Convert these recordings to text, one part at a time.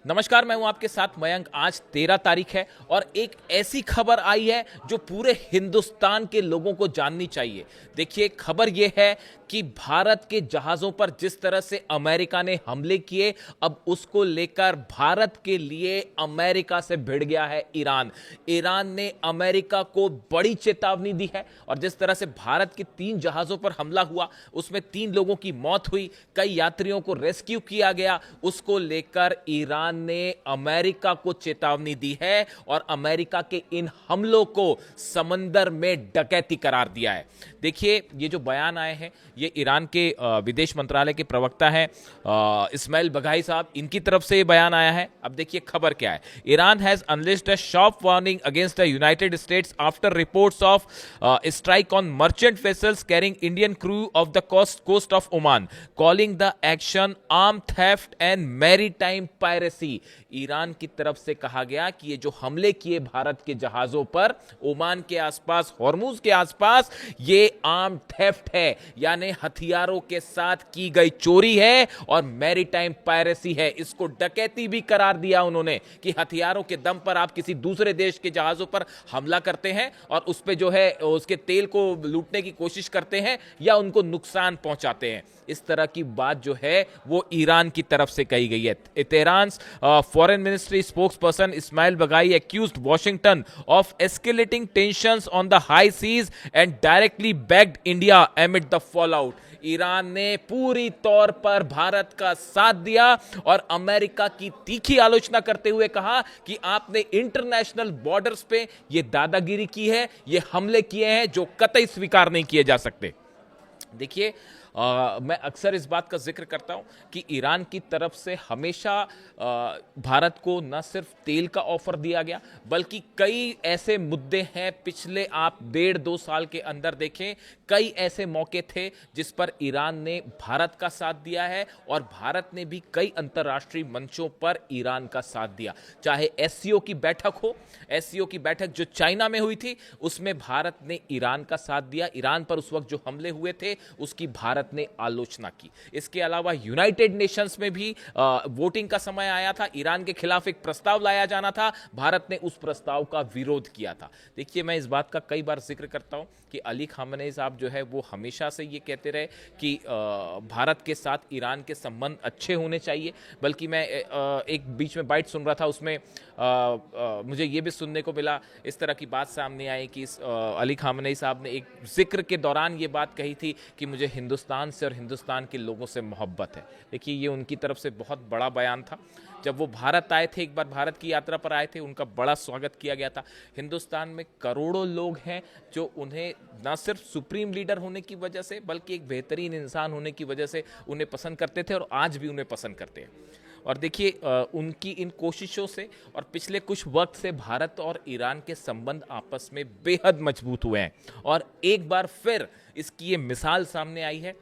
नमस्कार, मैं हूं आपके साथ मयंक। आज 13 तारीख है और एक ऐसी खबर आई है जो पूरे हिंदुस्तान के लोगों को जाननी चाहिए। देखिए, खबर यह है कि भारत के जहाजों पर जिस तरह से अमेरिका ने हमले किए, अब उसको लेकर भारत के लिए अमेरिका से भिड़ गया है ईरान। ईरान ने अमेरिका को बड़ी चेतावनी दी है और जिस तरह से भारत के 3 जहाजों पर हमला हुआ, उसमें 3 लोगों की मौत हुई, कई यात्रियों को रेस्क्यू किया गया, उसको लेकर ईरान ने अमेरिका को चेतावनी दी है और अमेरिका के इन हमलों को समंदर में डकैती करार दिया है। देखिए, ये जो बयान आए हैं, ये ईरान के विदेश मंत्रालय के प्रवक्ता हैं इस्माइल बघाई साहब, इनकी तरफ से ये बयान आया है। अब देखिए खबर क्या है। Iran has unlisted a sharp warning against the United States after reports of strike on merchant vessels carrying Indian crew off the coast of Oman, calling the action arm theft and maritime piracy. Iran की तरफ से कहा गया कि ये जो हमले किए भारत के जहाजों पर ओमान के आसपास, हॉर्मुज के आसपास, ये आर्म थेफ्ट है, यानी हथियारों के साथ की गई चोरी है और मैरीटाइम पायरेसी है। इसको डकैती भी करार दिया उन्होंने कि हथियारों के दम पर आप किसी दूसरे देश के जहाजों पर हमला करते हैं और उस पे जो है उसके तेल को लूटने की कोशिश करते हैं या उनको नुकसान पहुंचाते हैं। इस तरह की बात जो है वो ईरान की तरफ से कही गई है। Tehran foreign ministry spokesperson Esmaeil Baghaei accused Washington of escalating tensions on the high seas and directly backed India amid the fallout। Iran ने पूरी तौर पर भारत का साथ दिया और अमेरिका की तीखी आलोचना करते हुए कहा कि आपने इंटरनेशनल बॉर्डर्स पे ये दादागिरी की है, ये हमले किए हैं जो कतई स्वीकार नहीं किए जा सकते। देखिए, मैं अक्सर इस बात का जिक्र करता हूं कि ईरान की तरफ से हमेशा भारत को न सिर्फ तेल का ऑफर दिया गया, बल्कि कई ऐसे मुद्दे हैं, पिछले आप 1.5-2 साल के अंदर देखें, कई ऐसे मौके थे जिस पर ईरान ने भारत का साथ दिया है और भारत ने भी कई अंतर्राष्ट्रीय मंचों पर ईरान का साथ दिया। चाहे एससीओ की बैठक हो, एससीओ की बैठक जो चाइना में हुई थी, उसमें भारत ने ईरान का साथ दिया। ईरान पर उस वक्त जो हमले हुए थे उसकी भारत ने आलोचना की। इसके अलावा यूनाइटेड नेशंस में भी वोटिंग का समय आया था, ईरान के खिलाफ एक प्रस्ताव लाया जाना था, भारत ने उस प्रस्ताव का विरोध किया था। देखिए, मैं इस बात का कई बार जिक्र करता हूं कि अली खामेनेई साहब जो है वो हमेशा से ये कहते रहे कि भारत के साथ ईरान के संबंध अच्छे होने चाहिए। बल्कि मैं एक बीच में बाइट सुन रहा था, उसमें मुझे ये भी सुनने को मिला, इस तरह की बात सामने आई कि अली खामेनेई साहब ने एक जिक्र के दौरान ये बात कही थी कि मुझे हिंदुस्तान से और हिंदुस्तान के लोगों से मोहब्बत है। देखिए, ये उनकी तरफ से बहुत बड़ा बयान था। जब वो भारत आए थे, एक बार भारत की यात्रा पर आए थे, उनका बड़ा स्वागत किया गया था। हिंदुस्तान में करोड़ों लोग हैं जो उन्हें न सिर्फ सुप्रीम लीडर होने की वजह से, बल्कि एक बेहतरीन इंसान होने की वजह से उन्हें पसंद करते थे और आज भी उन्हें पसंद करते हैं। और देखिए, उनकी इन कोशिशों से और पिछले कुछ वक्त से भारत और ईरान के संबंध आपस में बेहद मजबूत हुए हैं और एक बार फिर इसकी ये मिसाल सामने आई है।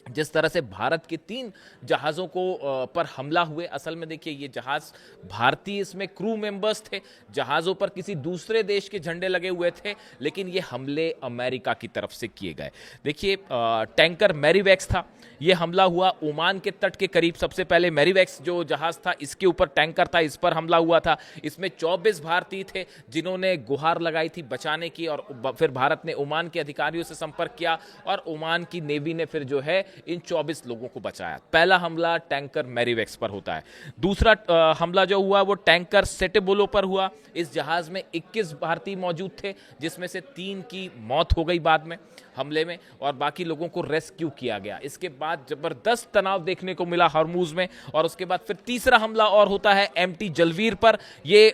जिस तरह से भारत के 3 जहाज़ों को पर हमला हुए, असल में देखिए ये जहाज़ भारतीय, इसमें क्रू मेंबर्स थे, जहाज़ों पर किसी दूसरे देश के झंडे लगे हुए थे, लेकिन ये हमले अमेरिका की तरफ से किए गए। देखिए, टैंकर मैरीवैक्स था, ये हमला हुआ ओमान के तट के करीब। सबसे पहले मैरीवैक्स जो जहाज़ था, इसके ऊपर टैंकर था, इस पर हमला हुआ था। इसमें 24 भारतीय थे जिन्होंने गुहार लगाई थी बचाने की और फिर भारत ने ओमान के अधिकारियों से संपर्क किया और ओमान की नेवी ने फिर जो है इन 24 लोगों को बचाया। पहला हमला टैंकर मैरीवैक्स पर होता है। दूसरा हमला जो हुआ वो टैंकर सेटेबोलो पर हुआ। इस जहाज में 21 भारतीय मौजूद थे, जिसमें से 3 की मौत हो गई बाद में हमले में और बाकी लोगों को रेस्क्यू किया गया। इसके बाद जबरदस्त तनाव देखने को मिला हॉर्मुज में और उसके बाद फिर तीसरा हमला और होता है एमटी जलवीर पर। ये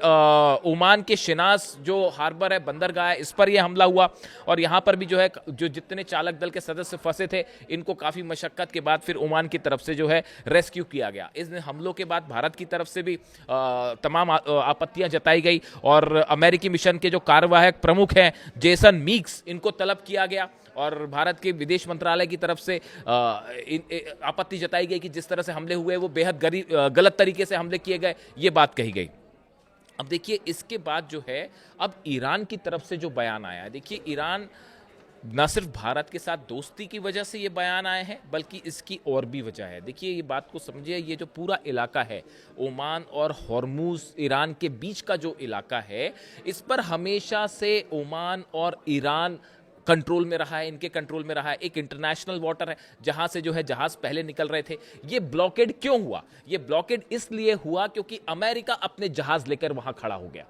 ओमान के शिनास जो हार्बर है, बंदरगाह है, इस पर यह हमला हुआ और यहाँ पर भी जो है जो जितने चालक दल के सदस्य फंसे थे, इनको काफ़ी मशक्कत के बाद फिर ओमान की तरफ से जो है रेस्क्यू किया गया। इस हमलों के बाद भारत की तरफ से भी तमाम आपत्तियां जताई गई और अमेरिकी मिशन के जो कार्यवाहक प्रमुख हैं जेसन मीक्स, इनको तलब किया गया और भारत के विदेश मंत्रालय की तरफ से आपत्ति जताई गई कि जिस तरह से हमले हुए वो बेहद गलत तरीके से हमले किए गए, ये बात कही गई। अब देखिए, इसके बाद जो है अब ईरान की तरफ से जो बयान आया है, देखिए ईरान न सिर्फ भारत के साथ दोस्ती की वजह से ये बयान आए हैं, बल्कि इसकी और भी वजह है। देखिए, ये बात को समझिए, ये जो पूरा इलाका है ओमान और हॉर्मूज, ईरान के बीच का जो इलाका है, इस पर हमेशा से ओमान और ईरान कंट्रोल में रहा है, इनके कंट्रोल में रहा है। एक इंटरनेशनल वाटर है जहां से जो है जहाज पहले निकल रहे थे। ये ब्लॉकेड क्यों हुआ? ये ब्लॉकेड इसलिए हुआ क्योंकि अमेरिका अपने जहाज लेकर वहां खड़ा हो गया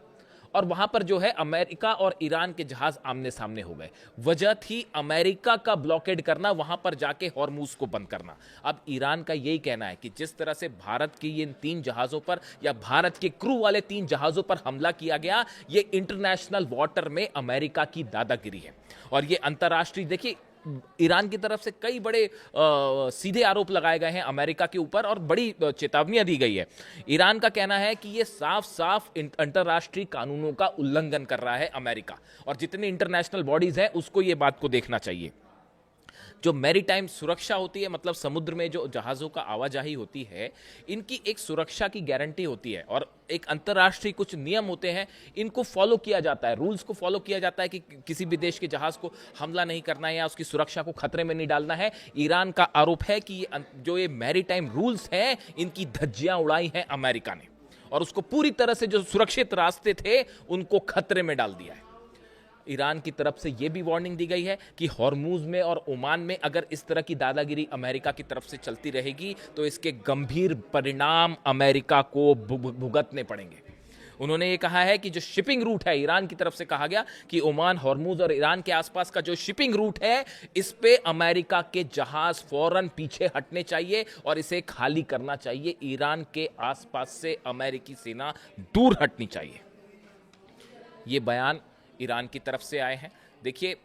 और वहां पर जो है अमेरिका और ईरान के जहाज आमने सामने हो गए। वजह थी अमेरिका का ब्लॉकेड करना, वहां पर जाके हॉर्मूज को बंद करना। अब ईरान का यही कहना है कि जिस तरह से भारत की इन 3 जहाजों पर या भारत के क्रू वाले 3 जहाजों पर हमला किया गया, ये इंटरनेशनल वाटर में अमेरिका की दादागिरी है। और ये अंतर्राष्ट्रीय, देखिए, ईरान की तरफ से कई बड़े सीधे आरोप लगाए गए हैं अमेरिका के ऊपर और बड़ी चेतावनियां दी गई है। ईरान का कहना है कि ये साफ साफ अंतर्राष्ट्रीय कानूनों का उल्लंघन कर रहा है अमेरिका, और जितनी इंटरनेशनल बॉडीज हैं उसको ये बात को देखना चाहिए। जो मैरीटाइम सुरक्षा होती है, मतलब समुद्र में जो जहाज़ों का आवाजाही होती है, इनकी एक सुरक्षा की गारंटी होती है और एक अंतर्राष्ट्रीय कुछ नियम होते हैं, इनको फॉलो किया जाता है, रूल्स को फॉलो किया जाता है कि किसी भी देश के जहाज़ को हमला नहीं करना है या उसकी सुरक्षा को खतरे में नहीं डालना है। ईरान का आरोप है कि जो ये मैरीटाइम रूल्स हैं, इनकी धज्जियां उड़ाई हैं अमेरिका ने और उसको पूरी तरह से जो सुरक्षित रास्ते थे उनको खतरे में डाल दिया है। ईरान की तरफ से यह भी वार्निंग दी गई है कि हॉर्मूज में और ओमान में अगर इस तरह की दादागिरी अमेरिका की तरफ से चलती रहेगी तो इसके गंभीर परिणाम अमेरिका को भुगतने पड़ेंगे। उन्होंने ये कहा है कि जो शिपिंग रूट है, ईरान की तरफ से कहा गया कि ओमान, हॉर्मूज और ईरान के आसपास का जो शिपिंग रूट है, इस पे अमेरिका के जहाज फौरन पीछे हटने चाहिए और इसे खाली करना चाहिए। ईरान के आसपास से अमेरिकी सेना दूर हटनी चाहिए। ये बयान ईरान की तरफ से आए हैं। देखिए,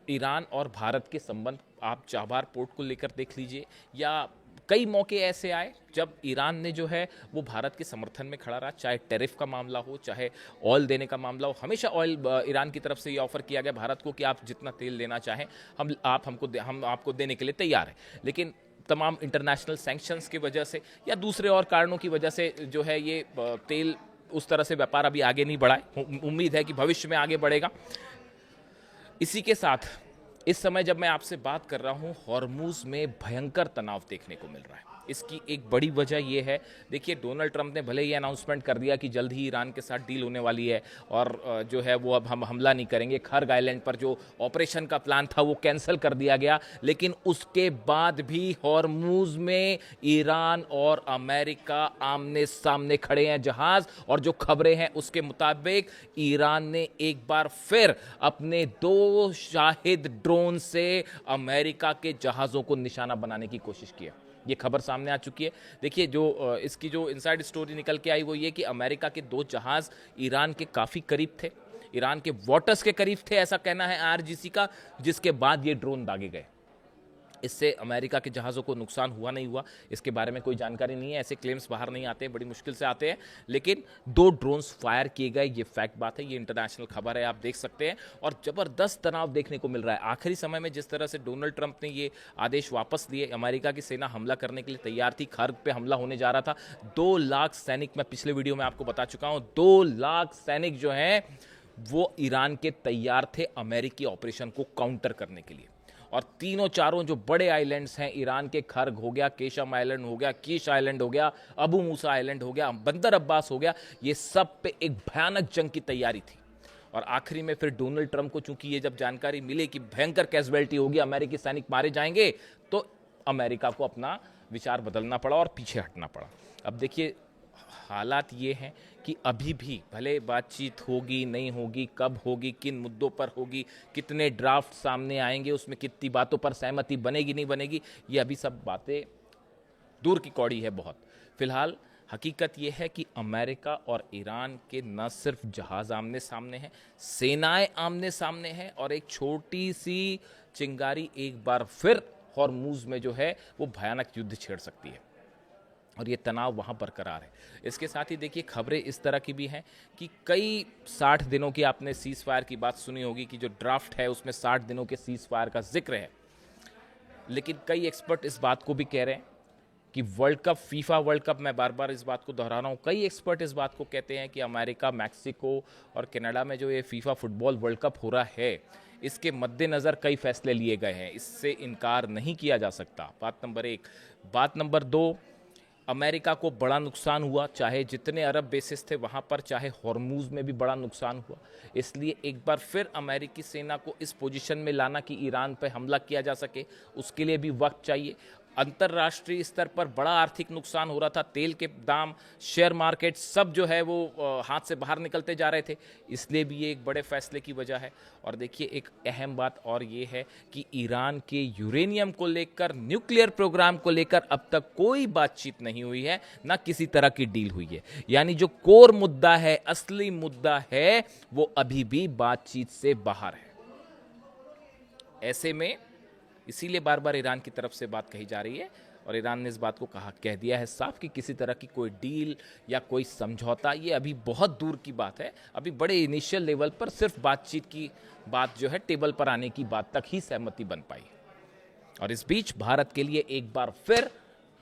ईरान और भारत के संबंध आप चाबहार पोर्ट को लेकर देख लीजिए, या कई मौके ऐसे आए जब ईरान ने जो है वो भारत के समर्थन में खड़ा रहा, चाहे टैरिफ का मामला हो, चाहे ऑयल देने का मामला हो। हमेशा ऑयल, ईरान की तरफ से ये ऑफर किया गया भारत को कि आप जितना तेल लेना चाहें हम आपको देने के लिए तैयार हैं। लेकिन तमाम इंटरनेशनल सैंक्शंस की वजह से या दूसरे और कारणों की वजह से जो है ये तेल उस तरह से व्यापार अभी आगे नहीं बढ़ा है। उम्मीद है कि भविष्य में आगे बढ़ेगा। इसी के साथ इस समय जब मैं आपसे बात कर रहा हूं, हॉर्मूज में भयंकर तनाव देखने को मिल रहा है। इसकी एक बड़ी वजह यह है, देखिए, डोनाल्ड ट्रंप ने भले ही अनाउंसमेंट कर दिया कि जल्द ही ईरान के साथ डील होने वाली है और जो है वो अब हम हमला नहीं करेंगे। खर्ग आइलैंड पर जो ऑपरेशन का प्लान था वो कैंसिल कर दिया गया, लेकिन उसके बाद भी हॉर्मूज में ईरान और अमेरिका आमने सामने खड़े हैं जहाज। और जो खबरें हैं उसके मुताबिक ईरान ने एक बार फिर अपने 2 शाहिद ड्रोन से अमेरिका के जहाजों को निशाना बनाने की कोशिश की है। ये खबर सामने आ चुकी है। देखिए, जो इसकी जो इनसाइड स्टोरी निकल के आई वो ये कि अमेरिका के 2 जहाज ईरान के काफ़ी करीब थे, ईरान के वाटर्स के करीब थे, ऐसा कहना है आईआरजीसी का, जिसके बाद ये ड्रोन दागे गए। इससे अमेरिका के जहाज़ों को नुकसान हुआ नहीं हुआ इसके बारे में कोई जानकारी नहीं है, ऐसे क्लेम्स बाहर नहीं आते हैं, बड़ी मुश्किल से आते हैं। लेकिन 2 ड्रोन्स फायर किए गए, ये फैक्ट बात है, ये इंटरनेशनल खबर है, आप देख सकते हैं। और ज़बरदस्त तनाव देखने को मिल रहा है। आखिरी समय में जिस तरह से डोनाल्ड ट्रंप ने ये आदेश वापस लिए, अमेरिका की सेना हमला करने के लिए तैयार थी, खर्ग पे हमला होने जा रहा था। 2 लाख सैनिक, मैं पिछले वीडियो में आपको बता चुका हूँ, 2 लाख सैनिक जो हैं वो ईरान के तैयार थे अमेरिकी ऑपरेशन को काउंटर करने के लिए। और तीनों चारों जो बड़े आइलैंड्स हैं ईरान के, खर्ग हो गया, केशम आइलैंड हो गया, कीश आइलैंड हो गया, अबू मूसा आइलैंड हो गया, बंदर अब्बास हो गया, ये सब पे एक भयानक जंग की तैयारी थी। और आखिरी में फिर डोनाल्ड ट्रंप को चूंकि ये जब जानकारी मिली कि भयंकर कैजुअलिटी होगी, अमेरिकी सैनिक मारे जाएंगे, तो अमेरिका को अपना विचार बदलना पड़ा और पीछे हटना पड़ा। अब देखिए, हालात ये हैं कि अभी भी भले बातचीत होगी नहीं होगी, कब होगी, किन मुद्दों पर होगी, कितने ड्राफ्ट सामने आएंगे, उसमें कितनी बातों पर सहमति बनेगी नहीं बनेगी, ये अभी सब बातें दूर की कौड़ी है बहुत। फिलहाल हकीकत ये है कि अमेरिका और ईरान के न सिर्फ जहाज आमने सामने हैं, सेनाएं आमने सामने हैं और एक छोटी सी चिंगारी एक बार फिर हॉर्मूज में जो है वो भयानक युद्ध छेड़ सकती है और ये तनाव वहाँ बरकरार है। इसके साथ ही देखिए, खबरें इस तरह की भी हैं कि कई 60 दिनों की, आपने सीज़ फायर की बात सुनी होगी कि जो ड्राफ्ट है उसमें 60 दिनों के सीज़ फायर का जिक्र है। लेकिन कई एक्सपर्ट इस बात को भी कह रहे हैं कि world cup, FIFA world cup, मैं बार बार इस बात को दोहरा रहा हूँ, कई एक्सपर्ट इस बात को कहते हैं कि अमेरिका, मैक्सिको और कनाडा में जो ये फीफा फुटबॉल वर्ल्ड कप हो रहा है, इसके मद्देनज़र कई फैसले लिए गए हैं, इससे इनकार नहीं किया जा सकता। बात नंबर 1। बात नंबर 2, अमेरिका को बड़ा नुकसान हुआ, चाहे जितने अरब बेसिस थे वहाँ पर, चाहे हॉर्मूज़ में भी बड़ा नुकसान हुआ। इसलिए एक बार फिर अमेरिकी सेना को इस पोजीशन में लाना कि ईरान पर हमला किया जा सके, उसके लिए भी वक्त चाहिए। अंतर्राष्ट्रीय स्तर पर बड़ा आर्थिक नुकसान हो रहा था, तेल के दाम, शेयर मार्केट सब जो है वो हाथ से बाहर निकलते जा रहे थे, इसलिए भी ये एक बड़े फैसले की वजह है। और देखिए एक अहम बात और ये है कि ईरान के यूरेनियम को लेकर, न्यूक्लियर प्रोग्राम को लेकर अब तक कोई बातचीत नहीं हुई है, ना किसी तरह की डील हुई है। यानी जो कोर मुद्दा है, असली मुद्दा है, वो अभी भी बातचीत से बाहर है। ऐसे में इसीलिए बार बार ईरान की तरफ से बात कही जा रही है और ईरान ने इस बात को कह दिया है साफ कि किसी तरह की कोई डील या कोई समझौता ये अभी बहुत दूर की बात है। अभी बड़े इनिशियल लेवल पर सिर्फ बातचीत की बात जो है, टेबल पर आने की बात तक ही सहमति बन पाई। और इस बीच भारत के लिए एक बार फिर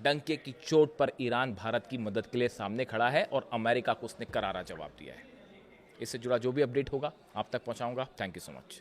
डंके की चोट पर ईरान भारत की मदद के लिए सामने खड़ा है और अमेरिका को उसने करारा जवाब दिया है। इससे जुड़ा जो भी अपडेट होगा आप तक पहुंचाऊंगा। Thank you so much.